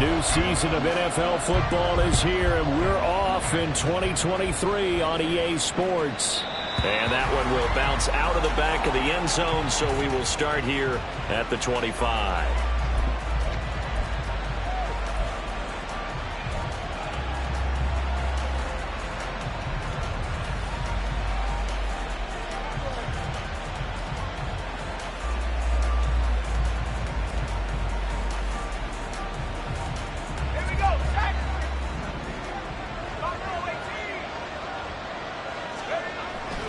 New season of NFL football is here, and we're off in 2023 on EA Sports. And that one will bounce out of the back of the end zone, so we will start here at the 25.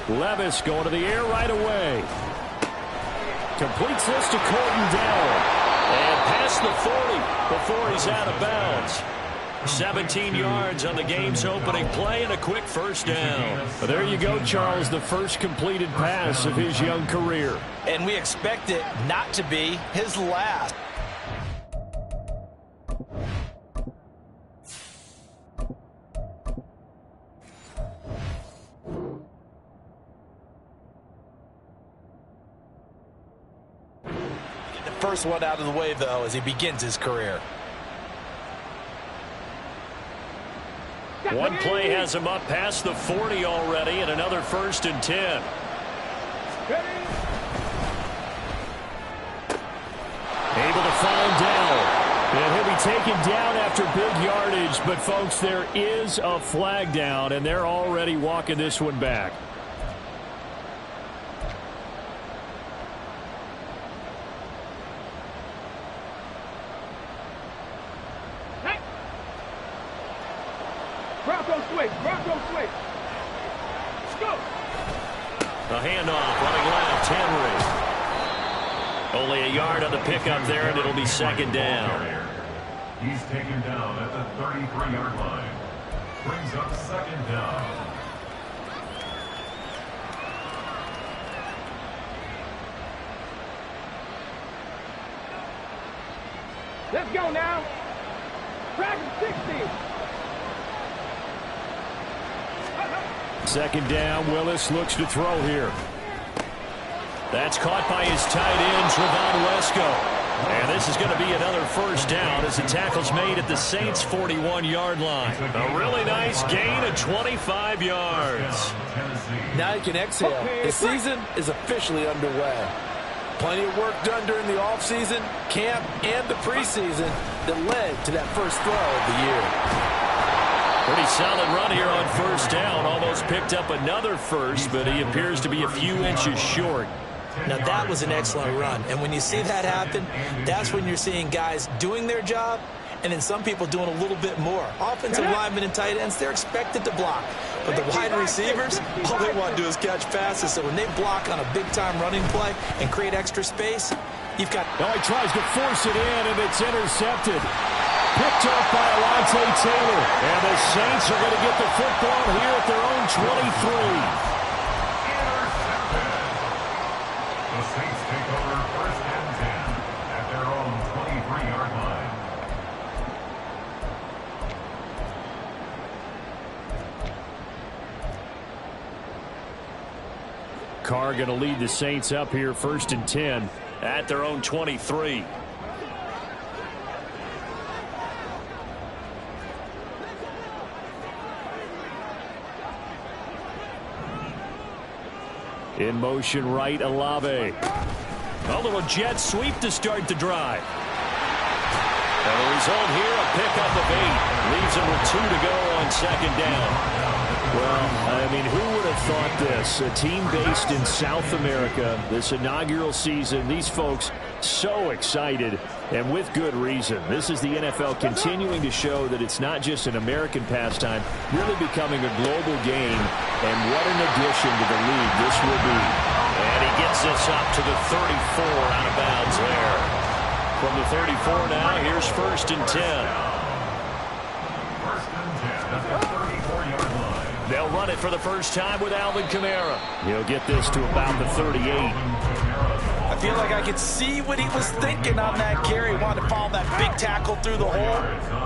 Levis going to the air right away. Completes this to Colton Dowell. And past the 40 before he's out of bounds. 17 yards on the game's opening play and a quick first down. Well, there you go, Charles, the first completed pass of his young career. And we expect it not to be his last. First one out of the way, though, as he begins his career. One play has him up past the 40 already, and another 1st and 10. Able to find Dowell. And he'll be taken down after big yardage. But, folks, there is a flag down, and they're already walking this one back. Bronco switch. Go. A handoff running left, Henry. Only a yard on the pickup there, and it'll be 2nd down. He's taken down at the 33-yard line. Brings up 2nd down. Let's go now. Track 60. 2nd down, Willis looks to throw here. That's caught by his tight end, Trevon Wesco. And this is going to be another 1st down as the tackle's made at the Saints' 41-yard line. A really nice gain of 25 yards. Now you can exhale. The season is officially underway. Plenty of work done during the offseason, camp, and the preseason that led to that first throw of the year. Pretty solid run here on 1st down. Almost picked up another first, but he appears to be a few inches short. Now, that was an excellent run. And when you see that happen, that's when you're seeing guys doing their job and then some people doing a little bit more. Offensive linemen and tight ends, they're expected to block. But the wide receivers, all they want to do is catch passes. So when they block on a big-time running play and create extra space, you've got... Now he tries to force it in, and it's intercepted. Picked up by Alontae Taylor. And the Saints are going to get the football here at their own 23. The Saints take over 1st and 10 at their own 23-yard line. Carr going to lead the Saints up here 1st and 10 at their own 23. In motion right, Olave. A little jet sweep to start the drive. And the result here, a pickup of 8. Leaves them with 2 to go on 2nd down. Well, I mean, who would have thought this? A team based in South America, this inaugural season, these folks so excited, and with good reason. This is the NFL continuing to show that it's not just an American pastime, really becoming a global game, and what an addition to the league this will be. And he gets this up to the 34 out of bounds there. From the 34 now, here's 1st and 10. 1st and 10 at the 34-yard line. They'll run it for the first time with Alvin Kamara. He'll get this to about the 38. I feel like I could see what he was thinking on that carry. Wanted to follow that big tackle through the hole.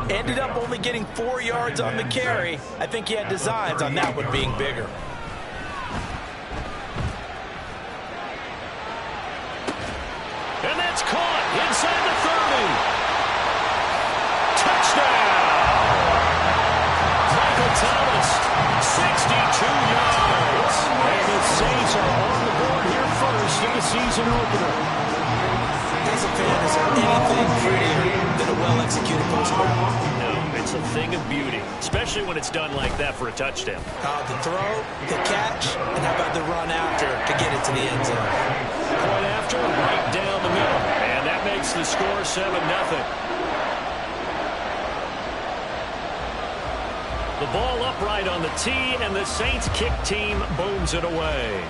Ended up only getting 4 yards on the carry. I think he had designs on that one being bigger. And that's caught inside the 30. Touchdown! Michael Thomas, 62 yards. And the Saints are on the board here first in the season opener. As a fan, is there anything prettier than a well-executed post route? No, it's a thing of beauty, especially when it's done like that for a touchdown. The throw, the catch, and how about the run after to get it to the end zone? Point after, right down the middle. And that makes the score 7-0. The ball upright on the tee, and the Saints kick team booms it away.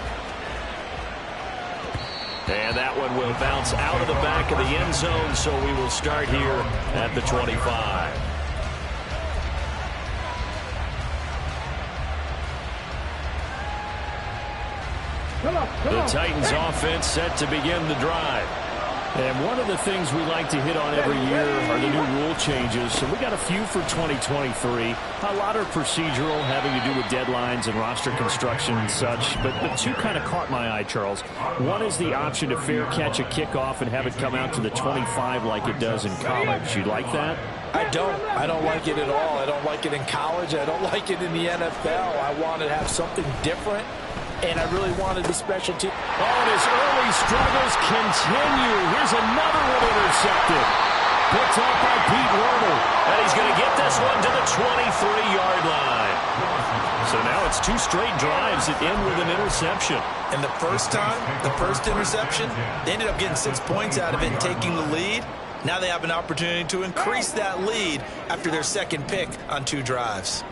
And that one will bounce out of the back of the end zone, so we will start here at the 25. The Titans offense set to begin the drive. And one of the things we like to hit on every year are the new rule changes. So we got a few for 2023. A lot are procedural, having to do with deadlines and roster construction and such. But two kind of caught my eye, Charles. One is the option to fair catch a kickoff and have it come out to the 25 like it does in college. You like that? I don't. I don't like it at all. I don't like it in college. I don't like it in the NFL. I want to have something different. And I really wanted the special team. Oh, and his early struggles continue. Here's another one intercepted. Picked up by Pete Werner. And he's going to get this one to the 23-yard line. So now it's two straight drives that end with an interception. And the first time, the first interception, they ended up getting 6 points out of it and taking the lead. Now they have an opportunity to increase that lead after their second pick on 2 drives.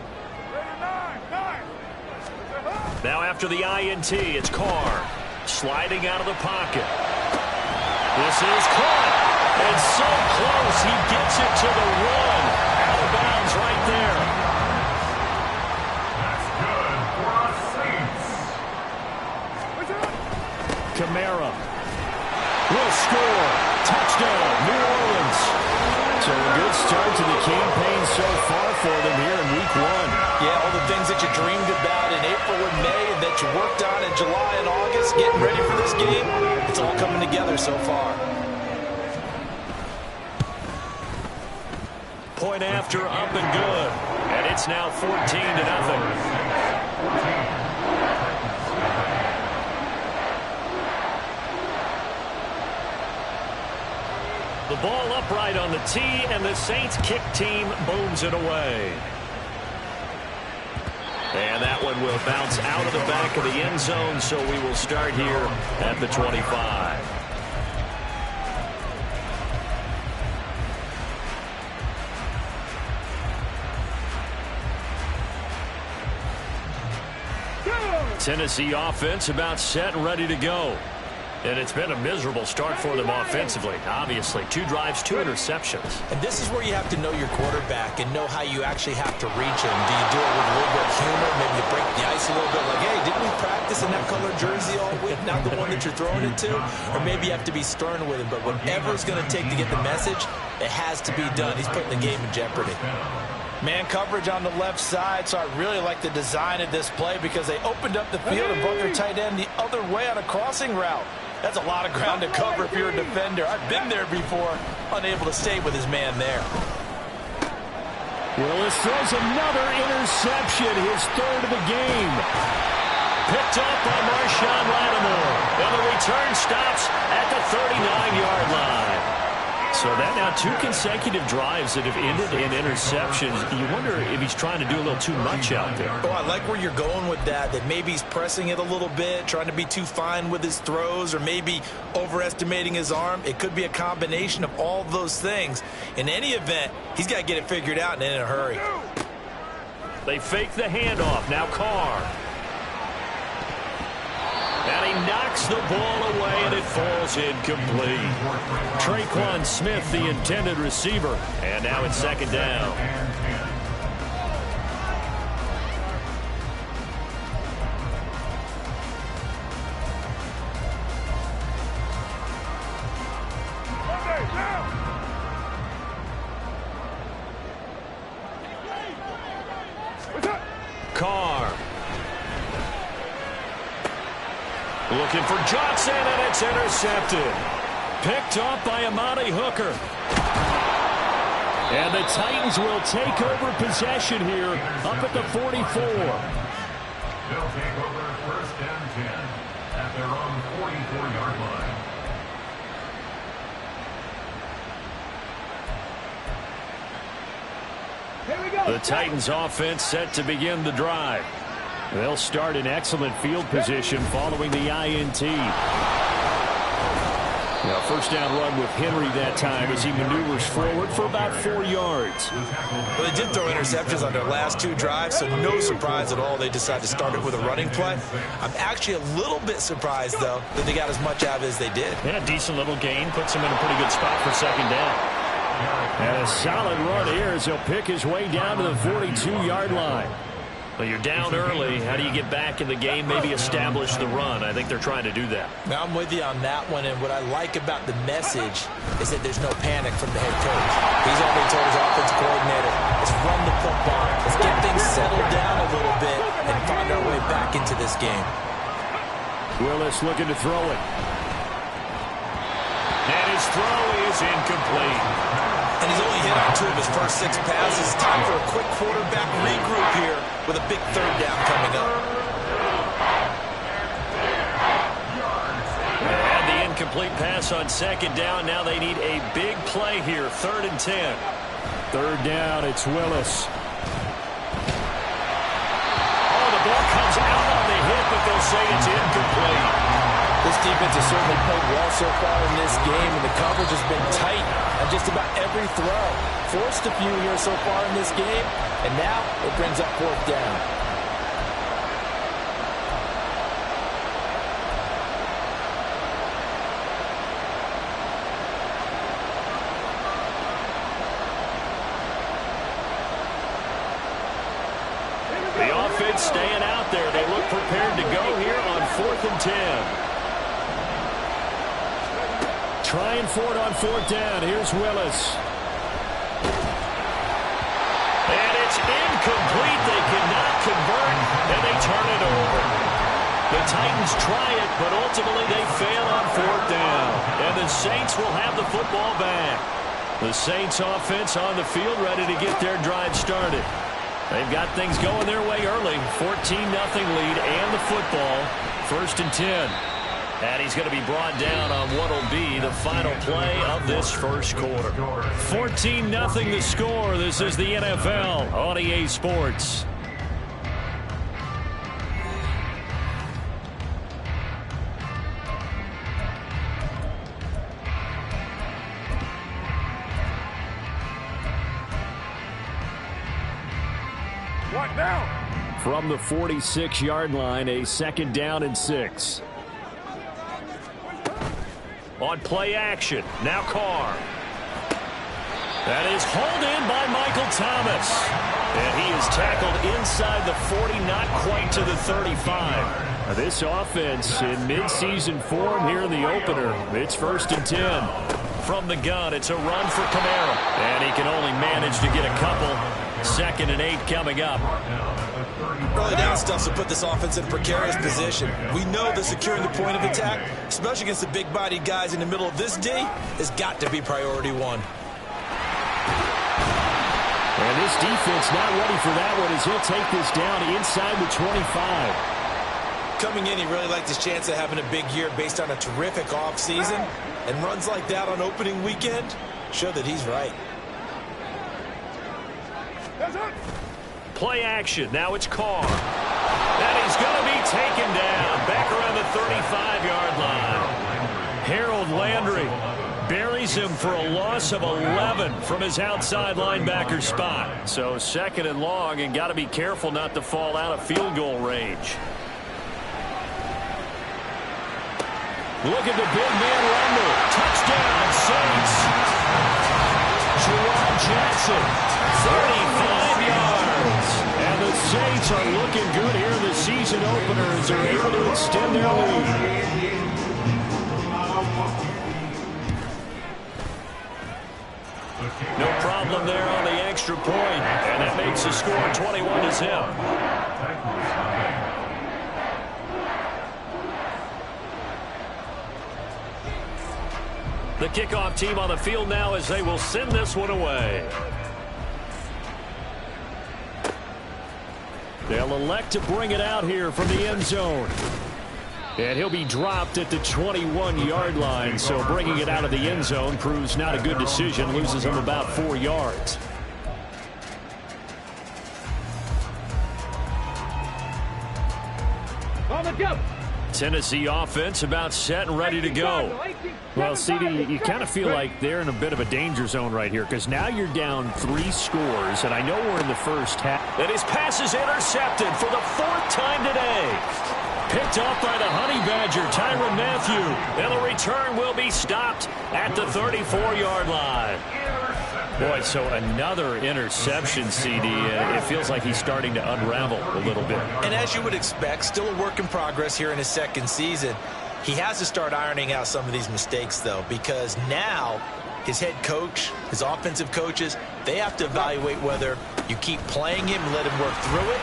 Now after the INT, it's Carr sliding out of the pocket. This is caught. And so close, he gets it to the 1. Out of bounds right there. That's good for our Saints. Kamara will score. Touchdown, New Orleans. So a good start to the campaign so far for them here in week 1. Yeah, all the things that you dreamed about in April and May and that you worked on in July and August, getting ready for this game, it's all coming together so far. Point after, up and good. And it's now 14-0. The ball upright on the tee, and the Saints kick team booms it away. And that one will bounce out of the back of the end zone, so we will start here at the 25. Tennessee offense about set and ready to go. And it's been a miserable start for them offensively. Obviously, 2 drives, 2 interceptions. And this is where you have to know your quarterback and know how you actually have to reach him. Do you do it with a little bit of humor? Maybe you break the ice a little bit like, hey, didn't we practice in that color jersey all week? Not the one that you're throwing it to? Or maybe you have to be stern with him. But whatever it's going to take to get the message, it has to be done. He's putting the game in jeopardy. Man coverage on the left side, so I really like the design of this play because they opened up the field and brought their tight end the other way on a crossing route. That's a lot of ground to cover if you're a defender. I've been there before, unable to stay with his man there. Willis throws another interception, his 3rd of the game. Picked up by Marshawn Lattimore. And the return stops at the 39-yard line. So that now 2 consecutive drives that have ended in interceptions. You wonder if he's trying to do a little too much out there. Oh, I like where you're going with that maybe he's pressing it a little bit, trying to be too fine with his throws, or maybe overestimating his arm. It could be a combination of all those things. In any event, he's got to get it figured out and in a hurry. They fake the handoff. Now Carr. And he knocks the ball away, and it falls incomplete. Traquan Smith, the intended receiver. And now it's 2nd down. Carr. Looking for Johnson, and it's intercepted. Picked off by Amani Hooker. And the Titans will take over possession here up at the 44. They'll take over first and 10 at their own 44-yard line. Here we go. The Titans offense set to begin the drive. They'll start in excellent field position following the INT. Now, first down run with Henry that time as he maneuvers forward for about 4 yards. Well, they did throw interceptions on their last 2 drives, so no surprise at all they decided to start it with a running play. I'm actually a little bit surprised, though, that they got as much out of it as they did. Yeah, decent little gain. Puts him in a pretty good spot for second down. And a solid run here as he'll pick his way down to the 42-yard line. Well, you're down early. How do you get back in the game, maybe establish the run? I think they're trying to do that. Now, I'm with you on that one, and what I like about the message is that there's no panic from the head coach. He's already told his offensive coordinator, let's run the football, let's get things settled down a little bit and find our way back into this game. Willis looking to throw it. And his throw is incomplete. And he's only hit on 2 of his first 6 passes. Time for a quick quarterback regroup here with a big third down coming up. And the incomplete pass on second down. Now they need a big play here. 3rd and 10. Third down, it's Willis. Oh, the ball comes out on the hit, but they'll say it's incomplete. This defense has certainly played well so far in this game, and the coverage has been tight on just about every throw. Forced a few here so far in this game, and now it brings up 4th down. The offense staying out there. They look prepared to go here on 4th and 10. Trying for it on 4th down. Here's Willis. And it's incomplete. They cannot convert, and they turn it over. The Titans try it, but ultimately they fail on 4th down. And the Saints will have the football back. The Saints offense on the field ready to get their drive started. They've got things going their way early. 14-0 lead and the football. 1st and 10. And he's going to be brought down on what will be the final play of this first quarter. 14-0 the score. This is the NFL on EA Sports. What now? From the 46-yard line, a 2nd down and 6. On play action, now Carr. That is hauled in by Michael Thomas. And he is tackled inside the 40, not quite to the 35. This offense in midseason form here in the opener. It's 1st and 10. From the gun, it's a run for Kamara. And he can only manage to get a couple. 2nd and 8 coming up. Early down stuff to put this offense in a precarious position. We know that securing the point of attack, especially against the big-bodied guys in the middle of this D, has got to be priority 1. And this defense not ready for that one as he'll take this down inside the 25. Coming in, he really liked his chance of having a big year based on a terrific offseason. And runs like that on opening weekend show that he's right. Play action. Now it's Carr. And he's going to be taken down back around the 35-yard line. Harold Landry buries him for a loss of 11 from his outside linebacker spot. So 2nd and long, and got to be careful not to fall out of field goal range. Look at the big man rumble. Touchdown, Saints. Juwan Jackson, 35 yards. And the Saints are looking good here in the season opener as they're able to extend their lead. No problem there on the extra point, and that makes the score 21-0. The kickoff team on the field now as they will send this one away. They'll elect to bring it out here from the end zone. And he'll be dropped at the 21-yard line, so bringing it out of the end zone proves not a good decision. Loses him about 4 yards. On the go. Tennessee offense about set and ready to go. Well, CD, you kind of feel like they're in a bit of a danger zone right here because now you're down 3 scores, and I know we're in the first half. And his pass is intercepted for the 4th time today. Picked up by the Honey Badger, Tyrann Mathieu. And the return will be stopped at the 34-yard line. Boy, so another interception, CD. It feels like he's starting to unravel a little bit. And as you would expect, still a work in progress here in his 2nd season. He has to start ironing out some of these mistakes, though, because now his head coach, his offensive coaches, they have to evaluate whether you keep playing him and let him work through it,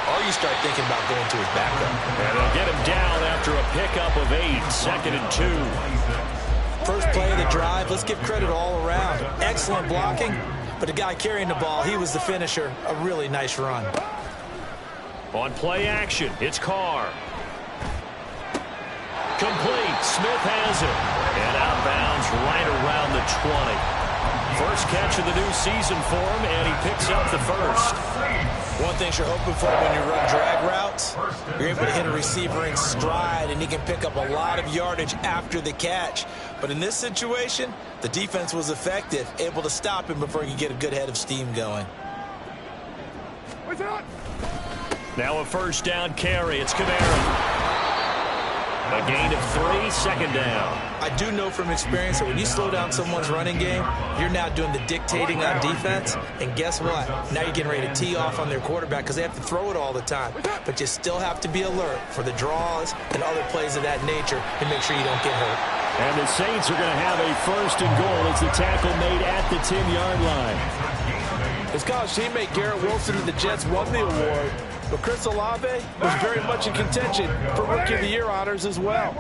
or you start thinking about going to his backup. And they'll get him down after a pickup of 8, 2nd and 2. First play of the drive, let's give credit all around. Excellent blocking, but the guy carrying the ball, he was the finisher. A really nice run. On play action, it's Carr. Complete. Smith has it. And outbounds right around the 20. First catch of the new season for him, and he picks up the first. One thing you're hoping for when you run drag routes, you're able to hit a receiver in stride, and he can pick up a lot of yardage after the catch. But in this situation, the defense was effective, able to stop him before he could get a good head of steam going. Now a first down carry. It's Kamara. A gain of 3, 2nd down. I do know from experience that when you slow down someone's running game, you're now doing the dictating on defense. And guess what? Now you're getting ready to tee off on their quarterback because they have to throw it all the time. But you still have to be alert for the draws and other plays of that nature and make sure you don't get hurt. And the Saints are going to have a 1st and goal as the tackle made at the 10-yard line. His college teammate Garrett Wilson and the Jets won the award, but Chris Olave was very much in contention for Rookie of the Year honors as well.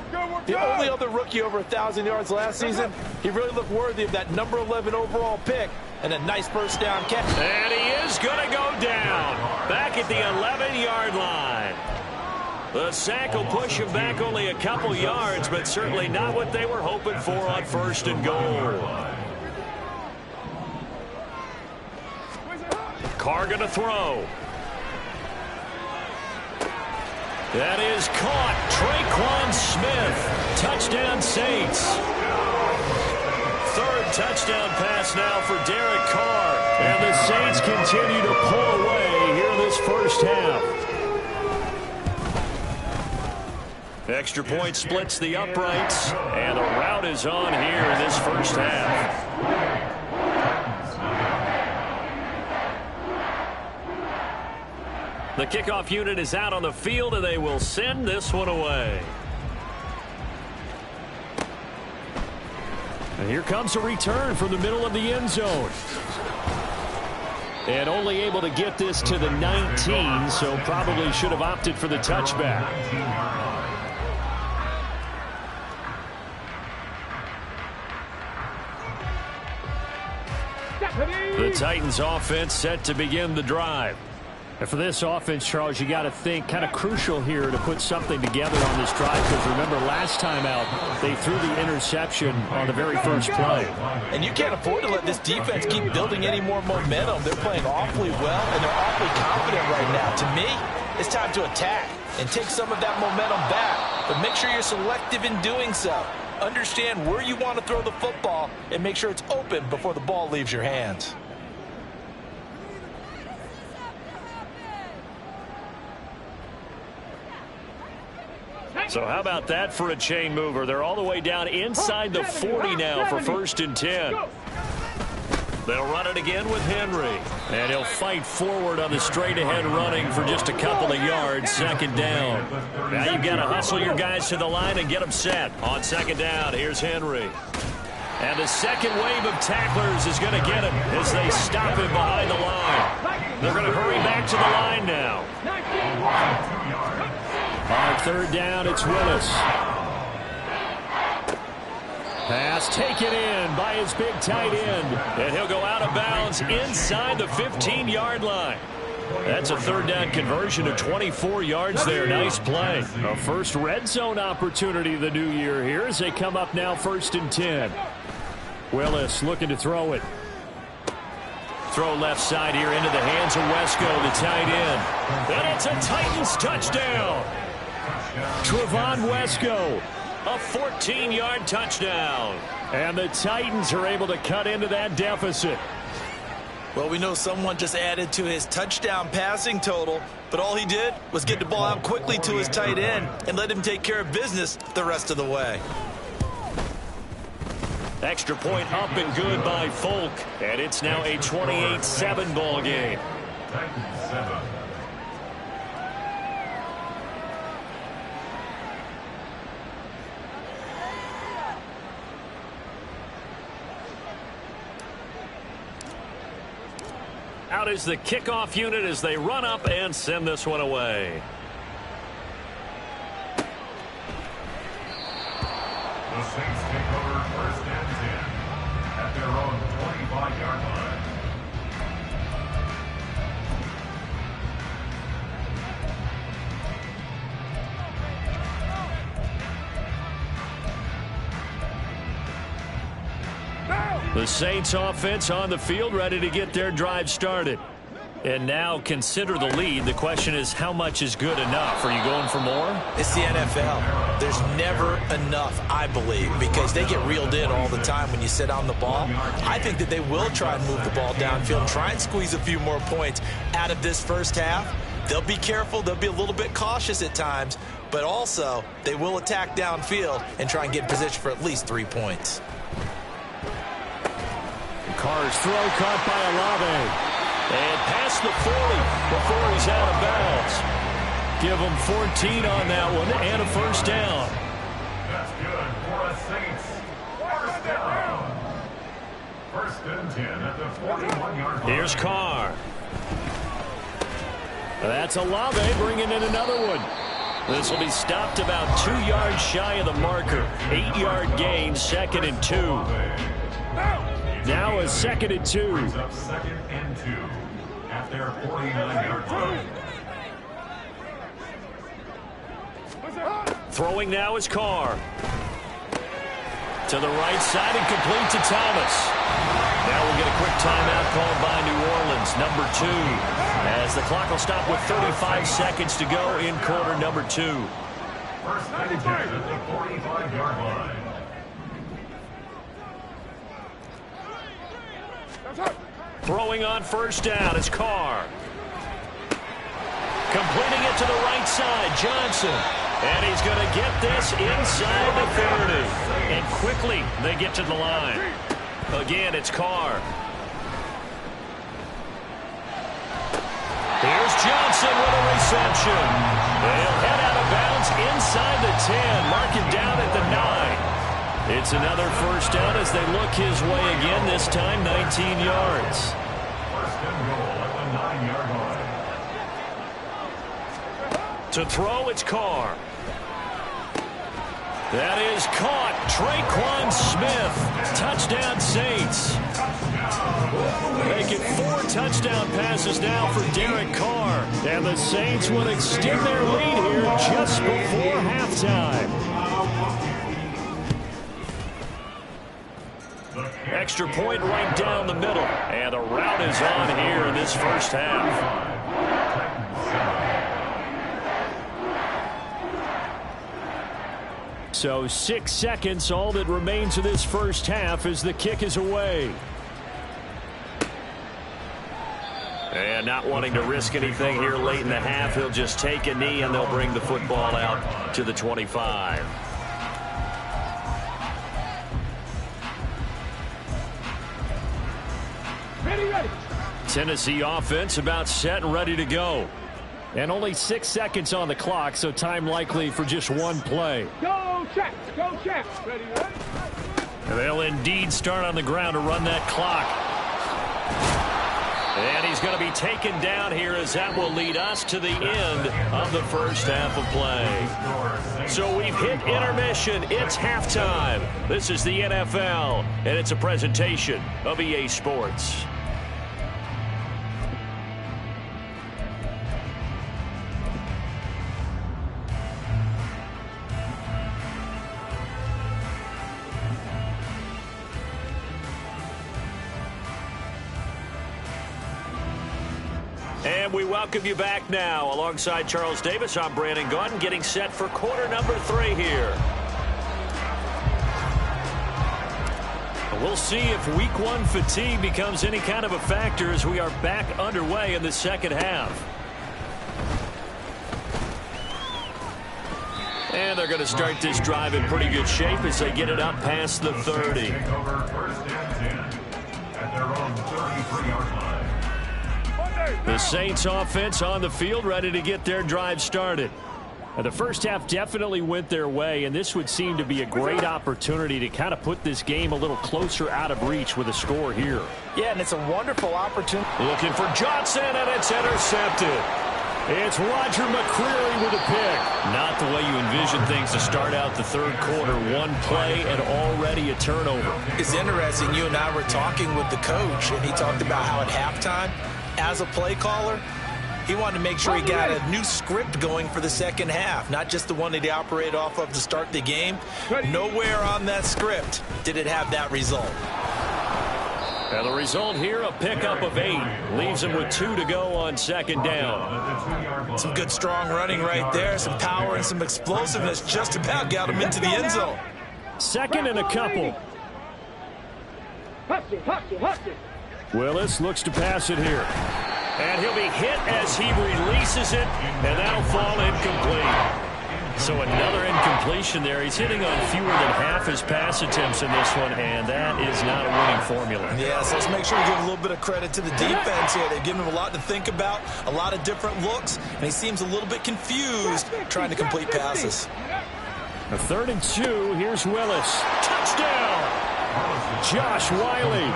The only other rookie over 1,000 yards last season, he really looked worthy of that number 11 overall pick and a nice first down catch. And he is going to go down back at the 11-yard line. The sack will push him back only a couple yards, but certainly not what they were hoping for on 1st and goal. Carr going to throw. That is caught. Traquan Smith. Touchdown Saints. 3rd touchdown pass now for Derek Carr. And the Saints continue to pull away here in this first half. Extra point splits the uprights. And the route is on here in this first half. The kickoff unit is out on the field, and they will send this one away. And here comes a return from the middle of the end zone. And only able to get this to the 19, so probably should have opted for the touchback. The Titans offense set to begin the drive. And for this offense, Charles, you got to think kind of crucial here to put something together on this drive because remember last time out they threw the interception on the very first play. And you can't afford to let this defense keep building any more momentum. They're playing awfully well and they're awfully confident right now. To me, it's time to attack and take some of that momentum back. But make sure you're selective in doing so. Understand where you want to throw the football and make sure it's open before the ball leaves your hands. So how about that for a chain mover? They're all the way down inside the 40 now for 1st and 10. They'll run it again with Henry. And he'll fight forward on the straight-ahead running for just a couple of yards. 2nd down. Now you've got to hustle your guys to the line and get them set. On 2nd down, here's Henry. And the second wave of tacklers is going to get him as they stop him behind the line. They're going to hurry back to the line now. On 3rd down, it's Willis. Pass taken in by his big tight end. And he'll go out of bounds inside the 15-yard line. That's a third down conversion of 24 yards there. Nice play. A first red zone opportunity the new year here as they come up now 1st and 10. Willis looking to throw it. Throw left side here into the hands of Wesco, the tight end. And it's a Titans touchdown. Trevon Wesco. A 14-yard touchdown. And the Titans are able to cut into that deficit. Well, we know someone just added to his touchdown passing total, but all he did was get the ball out quickly to his tight end and let him take care of business the rest of the way. Extra point up and good by Folk. And it's now a 28-7 ball game. Titans 7. Out is the kickoff unit as they run up and send this one away. The Saints take over 1st and 10 at their own 25-yard line. The Saints offense on the field ready to get their drive started. And now consider the lead. The question is, how much is good enough? Are you going for more? It's the NFL. There's never enough, I believe, because they get reeled in all the time when you sit on the ball. I think that they will try and move the ball downfield and try and squeeze a few more points out of this first half. They'll be careful. They'll be a little bit cautious at times, but also they will attack downfield and try and get in position for at least 3 points. Carr's throw caught by Olave. And past the 40 before he's out of bounds. Give him 14 on that one and a first down. That's good for a Saints. First down. 1st and 10 at the 41-yard line. Here's Carr. That's Olave bringing in another one. This will be stopped about 2 yards shy of the marker. 8-yard gain, 2nd and 2. Now a 2nd and 2. Brings up 2nd and 2 at their 49-yard line. Throwing now is Carr. To the right side and complete to Thomas. Now we'll get a quick timeout called by New Orleans, number 2. As the clock will stop with 35 seconds to go in quarter number 2. 1st and 10 at the 45-yard line. Throwing on first down is Carr. Completing it to the right side, Johnson. And he's going to get this inside the 30. And quickly they get to the line. Again, it's Carr. Here's Johnson with a reception. They'll head out of bounds inside the 10. Mark him down at the 9. It's another first down as they look his way again, this time 19 yards. 1st and goal at the 9-yard line. To throw, it's Carr. That is caught. Traquan Smith. Touchdown Saints. Make it 4 touchdown passes now for Derek Carr. And the Saints will extend their lead here just before halftime. Extra point right down the middle. And the route is on here in this first half. So 6 seconds, all that remains of this first half as the kick is away. And not wanting to risk anything here late in the half, he'll just take a knee and they'll bring the football out to the 25. Ready. Tennessee offense about set and ready to go. And only 6 seconds on the clock, so time likely for just one play. Go, check. Ready. And they'll indeed start on the ground to run that clock. And he's going to be taken down here as that will lead us to the end of the first half of play. So we've hit intermission. It's halftime. This is the NFL, and it's a presentation of EA Sports. And we welcome you back now. Alongside Charles Davis, I'm Brandon Gaudin, getting set for quarter number 3 here. We'll see if week 1 fatigue becomes any kind of a factor as we are back underway in the second half. And they're going to start this drive in pretty good shape as they get it up past the 30. Take over first and 10 at their own 33-yard line. The Saints offense on the field, ready to get their drive started. Now, the first half definitely went their way, and this would seem to be a great opportunity to kind of put this game a little closer out of reach with a score here. Yeah, and it's a wonderful opportunity. Looking for Johnson, and it's intercepted. It's Roger McCreary with a pick. Not the way you envision things to start out the third quarter. One play and already a turnover. It's interesting. You and I were talking with the coach, and he talked about how at halftime, as a play caller, he wanted to make sure he got a new script going for the second half, not just the one that he operated off of to start the game. Nowhere on that script did it have that result. And the result here, a pickup of 8. Leaves him with 2 to go on second down. Some good strong running right there, some power and some explosiveness just about got him into the end zone. Second and a couple. Willis looks to pass it here. And he'll be hit as he releases it, and that'll fall incomplete. So another incompletion there. He's hitting on fewer than half his pass attempts in this one, and that is not a winning formula. Yeah, so let's make sure we give a little bit of credit to the defense here. They've given him a lot to think about, a lot of different looks, and he seems a little bit confused trying to complete passes. A 3rd and 2. Here's Willis. Touchdown! Josh Wiley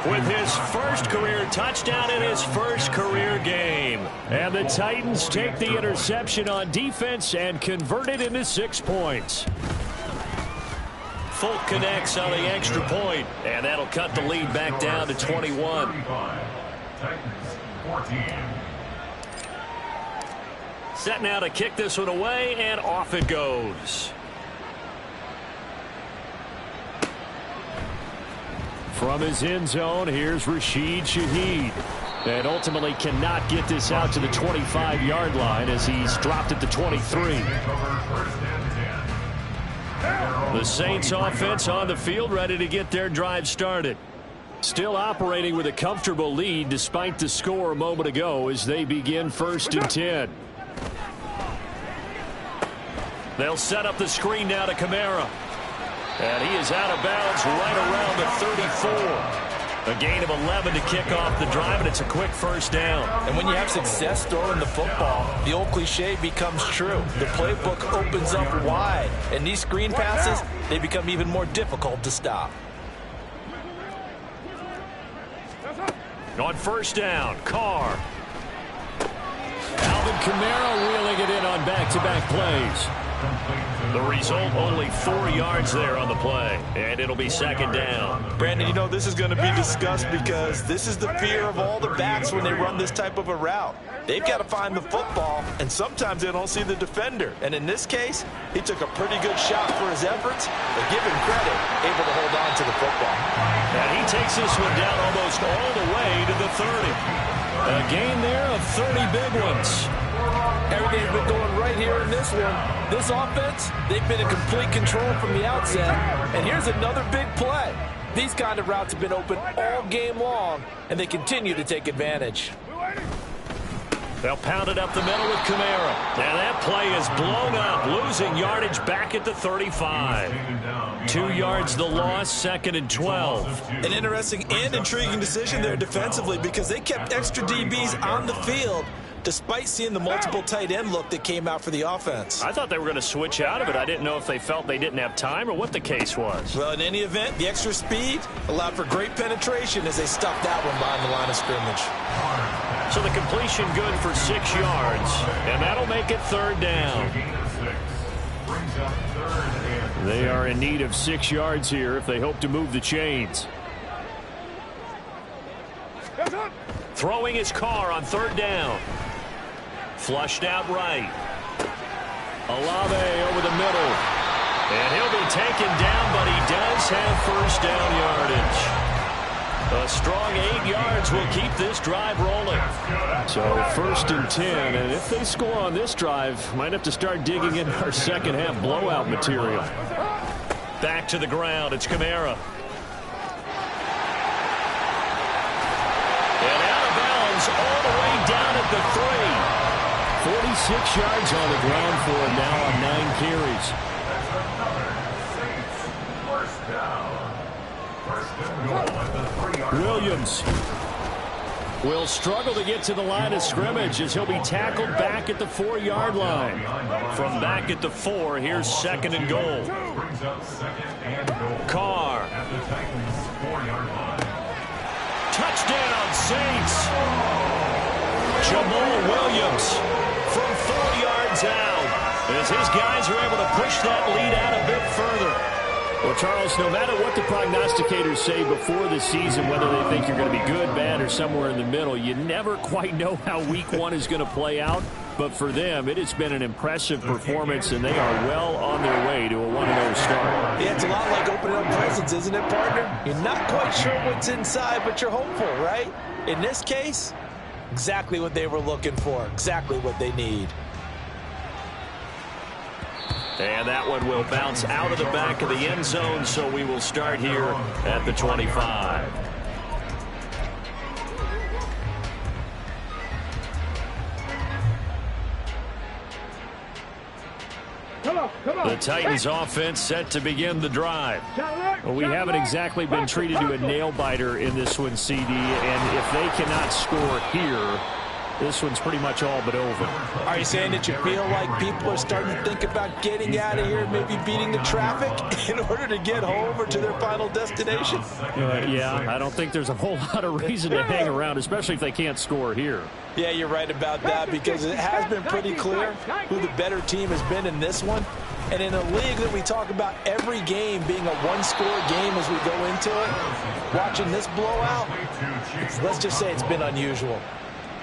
with his first career touchdown in his first career game. And the Titans take the interception on defense and convert it into 6 points. Folk connects on the extra point, and that'll cut the lead back down to 21. Titans 14. Set now to kick this one away, and off it goes. From his end zone, here's Rashid Shaheed. And ultimately cannot get this out to the 25-yard line as he's dropped at the 23. The Saints offense on the field, ready to get their drive started. Still operating with a comfortable lead despite the score a moment ago as they begin 1st and 10. They'll set up the screen now to Kamara. And he is out of bounds right around the 34. A gain of 11 to kick off the drive, and it's a quick first down. And when you have success throwing the football, the old cliche becomes true. The playbook opens up wide, and these screen passes, they become even more difficult to stop. On first down, Carr. Alvin Kamara wheeling it in on back-to-back plays. The result, only 4 yards there on the play, and it'll be second down. Brandon, you know this is going to be discussed because this is the fear of all the backs when they run this type of a route. They've got to find the football, and sometimes they don't see the defender. And in this case, he took a pretty good shot for his efforts, but give him credit, able to hold on to the football. And he takes this one down almost all the way to the 30. A gain there of 30 big ones. Everything's been going right here in this one. This offense, they've been in complete control from the outset. And here's another big play. These kind of routes have been open all game long, and they continue to take advantage. They'll pound it up the middle with Kamara. And that play is blown up, losing yardage back at the 35. 2 yards the loss, 2nd and 12. An interesting and intriguing decision there defensively because they kept extra DBs on the field, despite seeing the multiple tight end look that came out for the offense. I thought they were going to switch out of it. I didn't know if they felt they didn't have time or what the case was. Well, in any event, the extra speed allowed for great penetration as they stuffed that one behind the line of scrimmage. So the completion good for 6 yards, and that'll make it 3rd down. They are in need of 6 yards here if they hope to move the chains. Throwing his car on 3rd down. Flushed out right. Olave over the middle. And he'll be taken down, but he does have 1st down yardage. A strong 8 yards will keep this drive rolling. So 1st and 10, and if they score on this drive, might have to start digging into our second half blowout material. Back to the ground, it's Kamara. And out of bounds all the way down at the 3. 46 yards on the ground for him now on 9 carries. Williams will struggle to get to the line of scrimmage as he'll be tackled back at the 4-yard line. From back at the 4, here's 2nd and goal. Carr. Touchdown, Saints. Jamal Williams from 4 yards out as his guys are able to push that lead out a bit further. Well, Charles, no matter what the prognosticators say before the season, whether they think you're going to be good, bad, or somewhere in the middle, you never quite know how week 1 is going to play out. But for them, it has been an impressive performance, and they are well on their way to a 1-0 start. Yeah, it's a lot like opening up presents, isn't it, partner? You're not quite sure what's inside, but you're hopeful, right? In this case, exactly what they were looking for, exactly what they need. And that one will bounce out of the back of the end zone, so we will start here at the 25. The Titans offense set to begin the drive. Well, we haven't exactly been treated to a nail-biter in this one, CD, and if they cannot score here, this one's pretty much all but over. Are you saying that you feel like people are starting to think about getting out of here, maybe beating the traffic in order to get home or to their final destination? Yeah, I don't think there's a whole lot of reason to hang around, especially if they can't score here. Yeah, you're right about that because it has been pretty clear who the better team has been in this one. And in a league that we talk about every game being a one-score game as we go into it, watching this blowout, let's just say it's been unusual.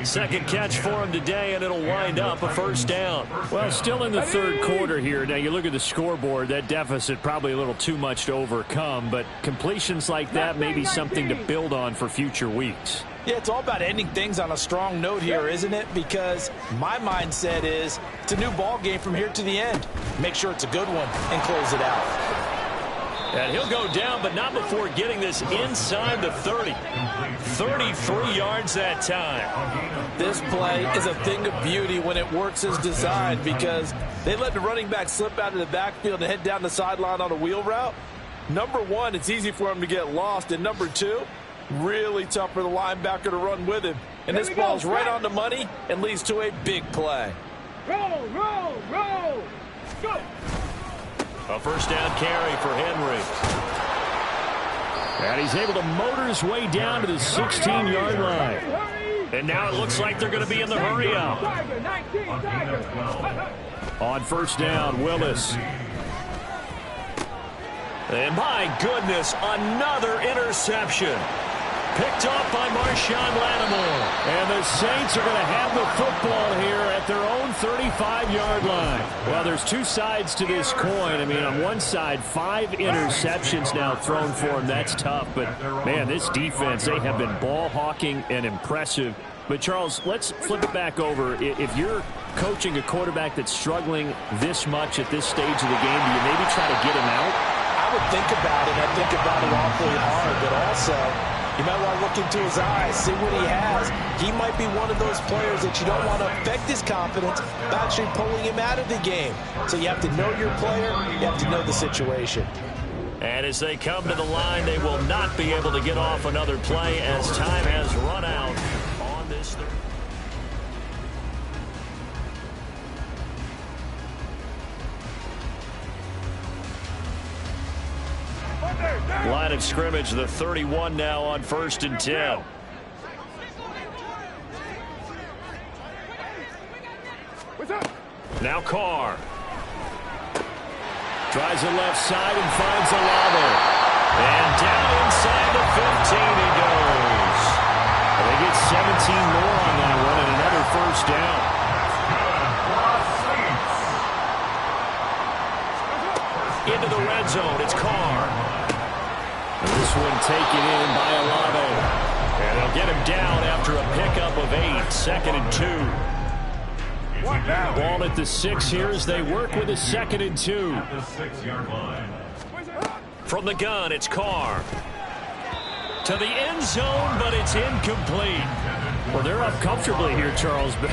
Second catch for him today, and it'll wind up a 1st down. Well, still in the 3rd quarter here. Now, you look at the scoreboard, that deficit probably a little too much to overcome, but completions like that may be something to build on for future weeks. Yeah, it's all about ending things on a strong note here, isn't it? Because my mindset is it's a new ball game from here to the end. Make sure it's a good one and close it out. And he'll go down, but not before getting this inside the 30. 33 yards that time. This play is a thing of beauty when it works as designed because they let the running back slip out of the backfield and head down the sideline on a wheel route. Number 1, it's easy for him to get lost. And number 2, really tough for the linebacker to run with him. And this ball's right on the money and leads to a big play. Roll, roll, roll. Go. A 1st down carry for Henry. And he's able to motor his way down to the 16-yard line. And now it looks like they're going to be in the hurry-up. On 1st down, Willis. And my goodness, another interception. Picked off by Marshawn Lattimore. And the Saints are going to have the football here at their own 35-yard line. Well, there's two sides to this coin. I mean, on one side, 5 interceptions now thrown for him. That's tough. But, man, this defense, they have been ball hawking and impressive. But, Charles, let's flip it back over. If you're coaching a quarterback that's struggling this much at this stage of the game, do you maybe try to get him out? I would think about it. I think about it awfully hard. But also, you might want to look into his eyes, see what he has. He might be one of those players that you don't want to affect his confidence by actually pulling him out of the game. So you have to know your player. You have to know the situation. And as they come to the line, they will not be able to get off another play as time has run out on this third. Line of scrimmage, the 31 now on 1st and 10. Now Carr. Tries the left side and finds Olave. And down inside the 15 he goes. They get 17 more on that one and another first down. Into the red zone, it's Carr. And this one taken in by Olave. And they'll get him down after a pickup of 8, 2nd and 2. Ball at the 6 here as they work with a 2nd and 2. At the 6-yard line. From the gun, it's Carr. To the end zone, but it's incomplete. Well, they're up comfortably here, Charles, but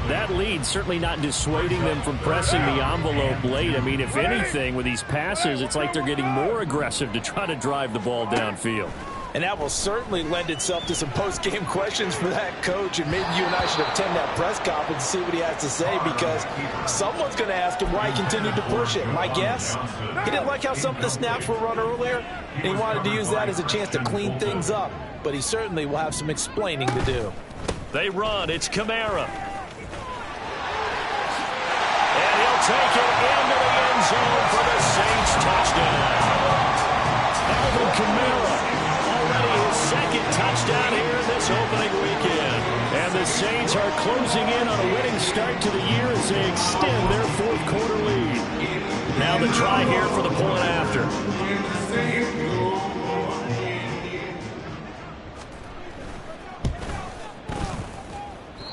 that lead certainly not dissuading them from pressing the envelope late. I mean, if anything, with these passes, it's like they're getting more aggressive to try to drive the ball downfield. And that will certainly lend itself to some post-game questions for that coach. And maybe you and I should attend that press conference to see what he has to say, because someone's going to ask him why he continued to push it. My guess, he didn't like how some of the snaps were run earlier, and he wanted to use that as a chance to clean things up. But he certainly will have some explaining to do. They run. It's Kamara. And he'll take it into the end zone for the Saints touchdown. Alvin Kamara. His second touchdown here this opening weekend. And the Saints are closing in on a winning start to the year as they extend their 4th quarter lead. Now the try here for the point after.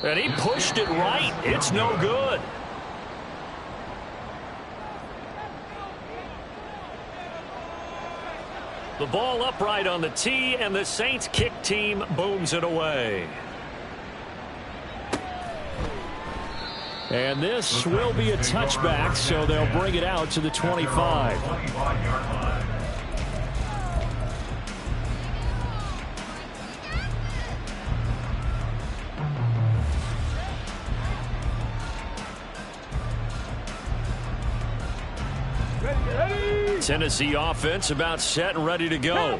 And he pushed it right. It's no good. The ball upright on the tee, and the Saints kick team booms it away. And this will be a touchback, so they'll bring it out to the 25. Tennessee offense about set and ready to go.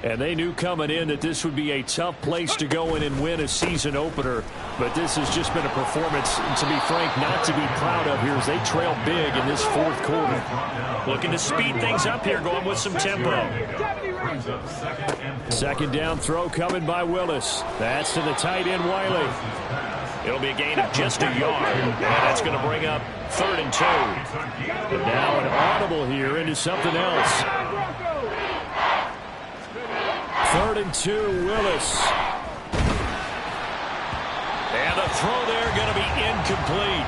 And they knew coming in that this would be a tough place to go in and win a season opener. But this has just been a performance, to be frank, not to be proud of here as they trail big in this 4th quarter. Looking to speed things up here, going with some tempo. 2nd down throw coming by Willis. That's to the tight end, Wiley. It'll be a gain of just a yard, and that's going to bring up 3rd and 2. And now an audible here into something else. 3rd and 2, Willis. And the throw there going to be incomplete.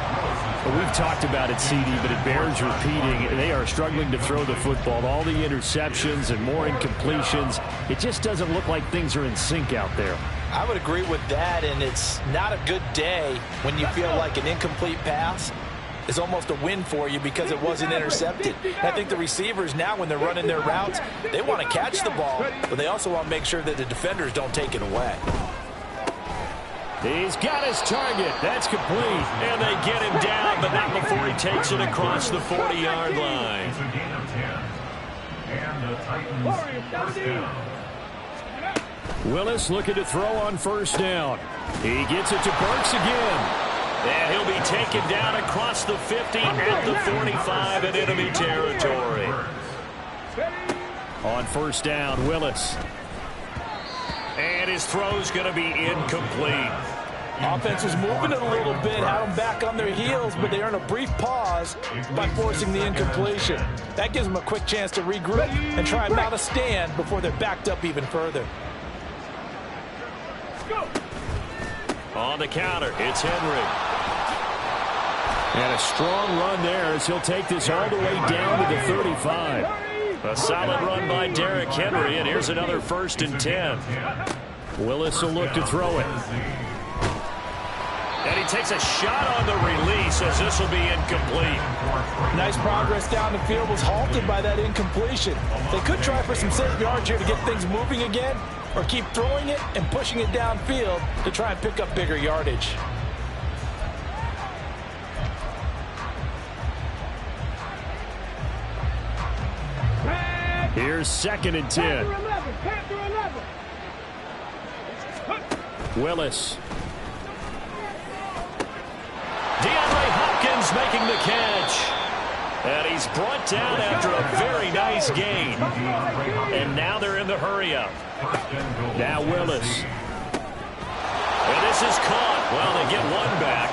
Well, we've talked about it, CD, but it bears repeating. They are struggling to throw the football. All the interceptions and more incompletions. It just doesn't look like things are in sync out there. I would agree with that, and it's not a good day when you feel like an incomplete pass is almost a win for you because it wasn't intercepted. And I think the receivers now, when they're running their routes, they want to catch the ball, but they also want to make sure that the defenders don't take it away. He's got his target. That's complete. And they get him down, but not before he takes it across the 40-yard line. It's a gain of 10. And the Titans first down. Willis looking to throw on 1st down. He gets it to Burks again. And he'll be taken down across the 50 at the 45 in enemy territory. On 1st down, Willis. And his throw's going to be incomplete. Offense was moving it a little bit, had them back on their heels, but they earn a brief pause by forcing the incompletion. That gives them a quick chance to regroup and try and mount a stand before they're backed up even further. On the counter, it's Henry. And a strong run there as he'll take this all the way down to the 35. A solid run by Derrick Henry, and here's another 1st and 10. Willis will look to throw it. And he takes a shot on the release as this will be incomplete. Nice progress down the field, was halted by that incompletion. They could try for some safe yards here to get things moving again, or keep throwing it and pushing it downfield to try and pick up bigger yardage. Here's 2nd and 10. Willis. DeAndre Hopkins making the catch. And he's brought down after a very nice gain. And now they're in the hurry-up. Now Willis. And this is caught. Well, they get one back.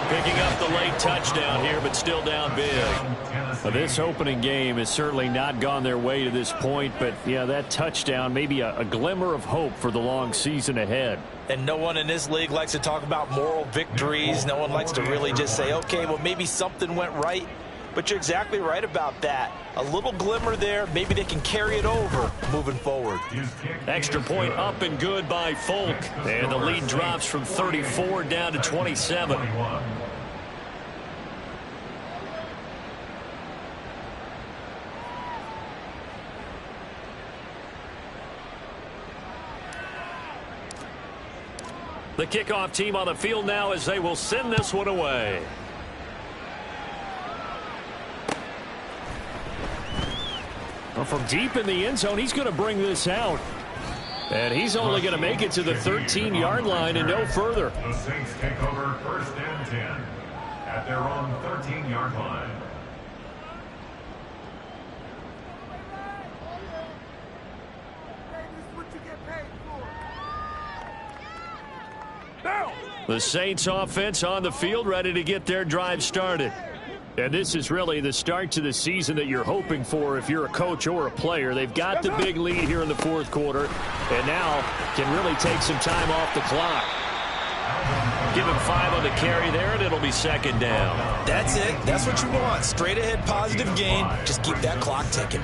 Picking up the late touchdown here, but still down big. Well, this opening game has certainly not gone their way to this point, but, yeah, that touchdown, maybe a glimmer of hope for the long season ahead. And no one in this league likes to talk about moral victories. No one likes to really just say, okay, well, maybe something went right. But you're exactly right about that. A little glimmer there. Maybe they can carry it over moving forward. Extra point up and good by Folk. And the lead drops from 34 down to 27. The kickoff team on the field now as they will send this one away. Well, from deep in the end zone, he's going to bring this out. And he's only going to make it to the 13-yard line and no further. The Saints take over 1st and 10 at their own 13-yard line. The Saints offense on the field, ready to get their drive started. And this is really the start to the season that you're hoping for if you're a coach or a player. They've got the big lead here in the 4th quarter, and now can really take some time off the clock. Give him 5 on the carry there, and it'll be 2nd down. That's it. That's what you want. Straight ahead positive gain. Just keep that clock ticking.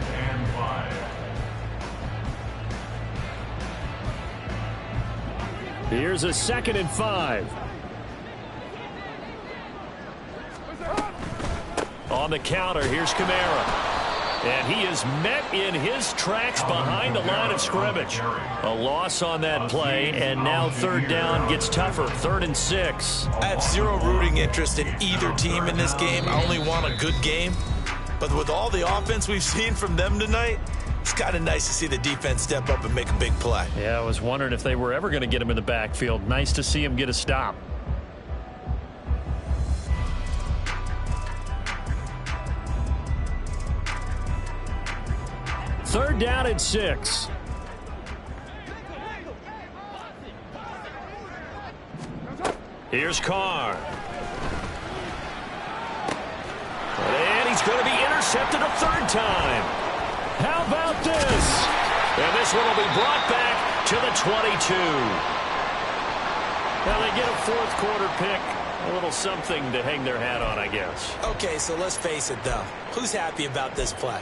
Here's a 2nd and 5. On the counter, here's Kamara. And he is met in his tracks behind the line of scrimmage. A loss on that play, and now 3rd down gets tougher. 3rd and 6. I have zero rooting interest in either team in this game. I only want a good game. But with all the offense we've seen from them tonight, it's kind of nice to see the defense step up and make a big play. Yeah, I was wondering if they were ever going to get him in the backfield. Nice to see him get a stop. Third down and 6. Here's Carr. And he's going to be intercepted a 3rd time. How about this? And this one will be brought back to the 22. Now they get a 4th quarter pick. A little something to hang their hat on, I guess. Okay, so let's face it, though. Who's happy about this play?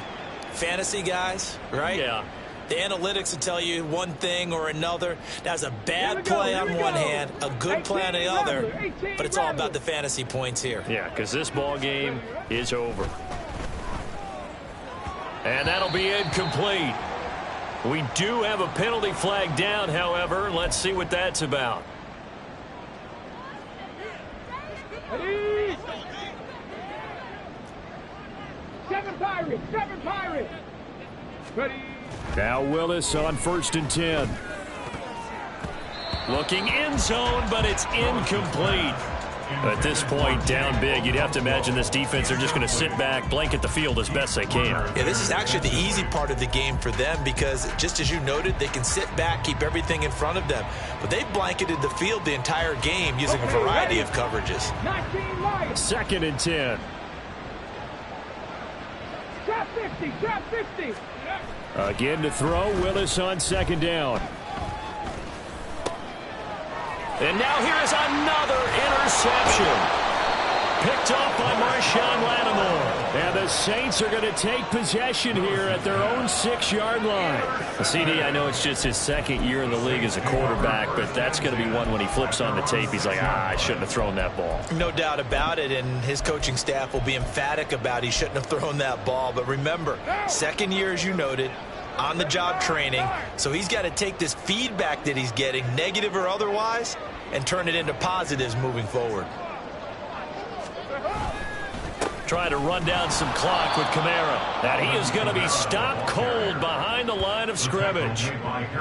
Fantasy guys, right? Yeah. The analytics will tell you one thing or another. That's a bad play on one hand, a good play on the other, but it's all about the fantasy points here. Yeah, because this ball game is over. And that'll be incomplete. We do have a penalty flag down, however. Let's see what that's about. Seven Pirates. Ready. Now Willis on 1st and 10. Looking end zone, but it's incomplete. At this point, down big, you'd have to imagine this defense, they're just going to sit back, blanket the field as best they can. Yeah, this is actually the easy part of the game for them because, just as you noted, they can sit back, keep everything in front of them. But they've blanketed the field the entire game using a variety of coverages. 2nd and 10. Trap 50. Again to throw, Willis on 2nd down. And now here is another interception. Picked off by Marshawn Lattimore. And the Saints are going to take possession here at their own 6-yard line. CD, I know it's just his 2nd year in the league as a quarterback, but that's going to be one when he flips on the tape, he's like, I shouldn't have thrown that ball. No doubt about it, and his coaching staff will be emphatic about he shouldn't have thrown that ball. But remember, 2nd year, as you noted, on-the-job training, so he's got to take this feedback that he's getting, negative or otherwise, and turn it into positives moving forward. Trying to run down some clock with Kamara. And he is going to be stopped cold behind the line of scrimmage.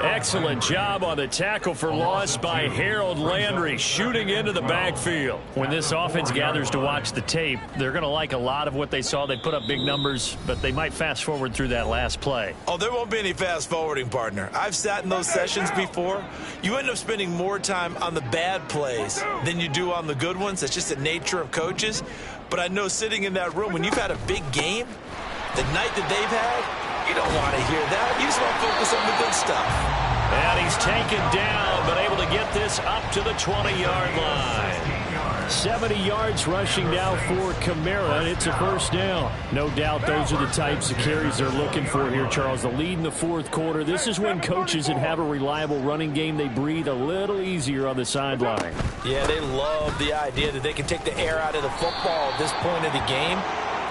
Excellent job on the tackle for loss by Harold Landry, shooting into the backfield. When this offense gathers to watch the tape, they're going to like a lot of what they saw. They put up big numbers, but they might fast forward through that last play. Oh, there won't be any fast forwarding, partner. I've sat in those sessions before. You end up spending more time on the bad plays than you do on the good ones. That's just the nature of coaches. But I know sitting in that room, when you've had a big game, the night that they've had, you don't want to hear that. You just want to focus on the good stuff. And he's taken down, but able to get this up to the 20-yard line. 70 yards rushing now for Kamara, and it's a first down. No doubt those are the types of carries they're looking for here, Charles. The lead in the fourth quarter. This is when coaches that have a reliable running game, they breathe a little easier on the sideline. Yeah, they love the idea that they can take the air out of the football at this point of the game.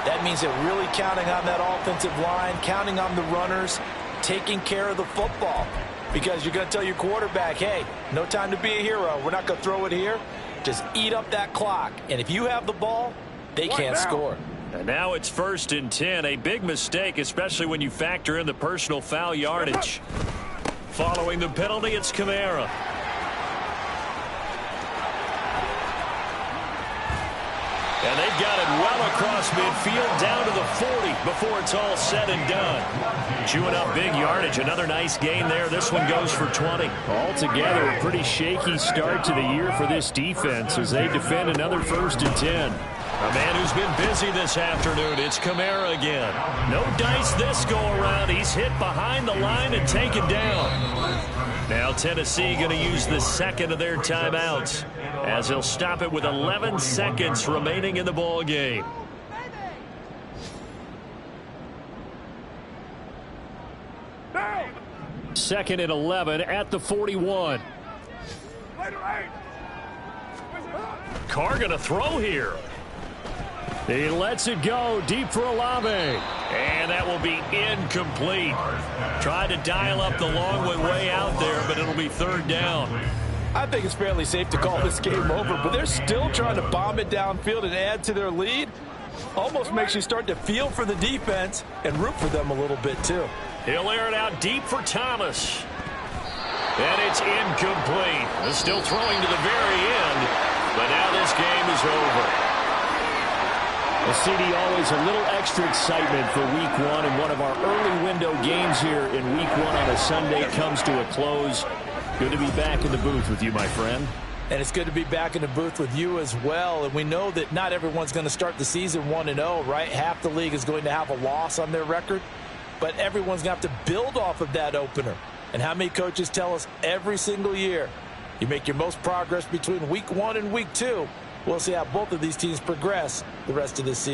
That means they're really counting on that offensive line, counting on the runners, taking care of the football. Because you're going to tell your quarterback, hey, no time to be a hero. We're not going to throw it here. Just eat up that clock. And if you have the ball, they can't score. And now it's 1st and 10. A big mistake, especially when you factor in the personal foul yardage. Following the penalty, it's Kamara. And they've got it well across midfield down to the 40 before it's all said and done. Chewing up big yardage. Another nice gain there. This one goes for 20. Altogether, a pretty shaky start to the year for this defense as they defend another 1st and 10. A man who's been busy this afternoon. It's Kamara again. No dice this go-around. He's hit behind the line and taken down. Now Tennessee going to use the second of their timeouts as they'll stop it with 11 seconds remaining in the ball game. Second and 11 at the 41. Carr going to throw here. He lets it go deep for Olave. And that will be incomplete. Tried to dial up the long way out there, but it'll be 3rd down. I think it's fairly safe to call this game over, but they're still trying to bomb it downfield and add to their lead. Almost makes you start to feel for the defense and root for them a little bit, too. He'll air it out deep for Thomas. And it's incomplete. They're still throwing to the very end, but now this game is over. Well, CD, always a little extra excitement for Week 1, and one of our early window games here in Week 1 on a Sunday comes to a close. Good to be back in the booth with you, my friend. And it's good to be back in the booth with you as well. And we know that not everyone's going to start the season 1-0, right? Half the league is going to have a loss on their record. But everyone's going to have to build off of that opener. And how many coaches tell us every single year, you make your most progress between Week 1 and Week 2. We'll see how both of these teams progress the rest of this season.